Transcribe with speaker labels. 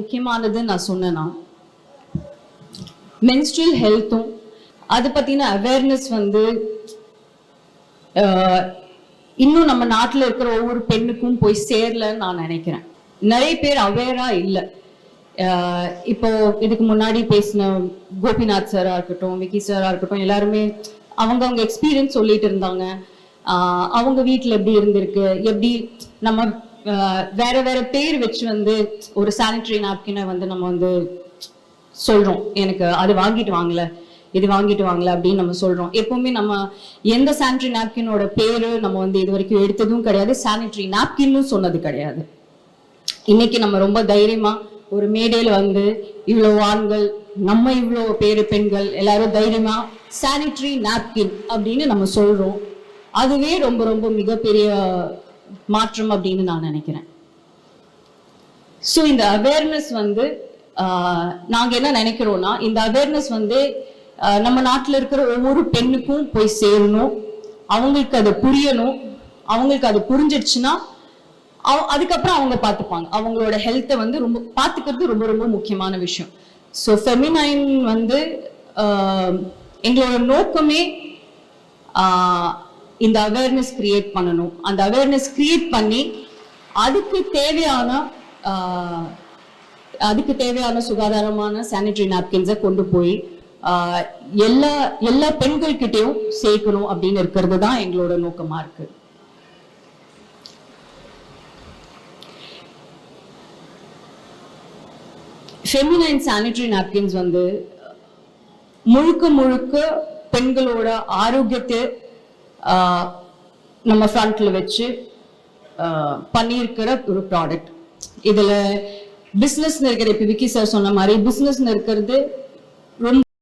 Speaker 1: முக்கியமானதுன்னு நான் சொன்னேன்னா, மென்ஸ்ட்ரல் ஹெல்த்தும் அதை பத்தின அவேர்னஸ் வந்து இன்னும் நம்ம நாட்டில் இருக்கிற ஒவ்வொரு பெண்ணுக்கும் போய் சேரலன்னு நான் நினைக்கிறேன். நிறைய பேர் அவேரா இல்லை. இப்போ இதுக்கு முன்னாடி பேசின கோபிநாத் சாரா இருக்கட்டும், விக்கி சாரா இருக்கட்டும், எல்லாருமே அவங்க எக்ஸ்பீரியன்ஸ் சொல்லிட்டு இருந்தாங்க. அவங்க வீட்டில் எப்படி இருந்திருக்கு, எப்படி நம்ம வேற வேற பேர் வச்சு வந்து ஒரு சானிட்டரி நாப்கினை வந்து நம்ம வந்து சொல்றோம், எனக்கு அது வாங்கிட்டு வாங்கல, இது வாங்கிட்டு வாங்கல அப்படின்னு நம்ம சொல்றோம். எப்பவுமே நம்ம எந்த சானிட்டரி நாப்கினோட பேரு நம்ம வந்து இது வரைக்கும் எடுத்ததும் கிடையாது, சானிட்டரி நாப்கின்னு சொன்னது கிடையாது. இன்னைக்கு நம்ம ரொம்ப தைரியமா ஒரு மேடையில வந்து இவ்வளவு ஆண்கள், நம்ம இவ்வளவு பேரு பெண்கள் எல்லாரும் தைரியமா சானிட்டரி நாப்கின் அப்படின்னு நம்ம சொல்றோம். அதுவே ரொம்ப ரொம்ப மிகப்பெரிய மாற்றம் அப்படின்னு நான் நினைக்கிறேன். ஸோ இந்த அவேர்னஸ் வந்து நாங்க என்ன நினைக்கிறோம்னா, இந்த அவேர்னஸ் வந்து நம்ம நாட்டில் இருக்கிற ஒவ்வொரு பெண்ணுக்கும் போய் சேரணும், அவங்களுக்கு அது புரியணும். அவங்களுக்கு அது புரிஞ்சிடுச்சுன்னா அதுக்கப்புறம் அவங்க பார்த்துப்பாங்க. அவங்களோட ஹெல்த்தை வந்து ரொம்ப பார்த்துக்கிறது ரொம்ப ரொம்ப முக்கியமான விஷயம். ஸோ ஃபெமினைன் வந்து எங்களோட நோக்கமே இந்த அவேர்னஸ் கிரியேட் பண்ணணும். அந்த அவேர்னஸ் கிரியேட் பண்ணி அதுக்கு தேவையான சுகாதாரமான சானிட்டரி நாப்கின்ஸை கொண்டு போய் எல்லா பெண்கள்கிட்டையும் சேர்க்கணும் அப்படின்னு இருக்கிறது தான் எங்களோட நோக்கமா இருக்கு. ஃபெமினைன் சானிட்டரி நாப்கின்ஸ் வந்து முழுக்க முழுக்க பெண்களோட ஆரோக்கியத்தை நம்ம ஃப்ரண்ட்ல வச்சு பண்ணியிருக்கிற ஒரு ப்ராடக்ட். இதுல பிசினஸ் இருக்கிற, இப்ப விக்கி சார் சொன்ன மாதிரி பிசினஸ் இருக்கிறது ரொம்ப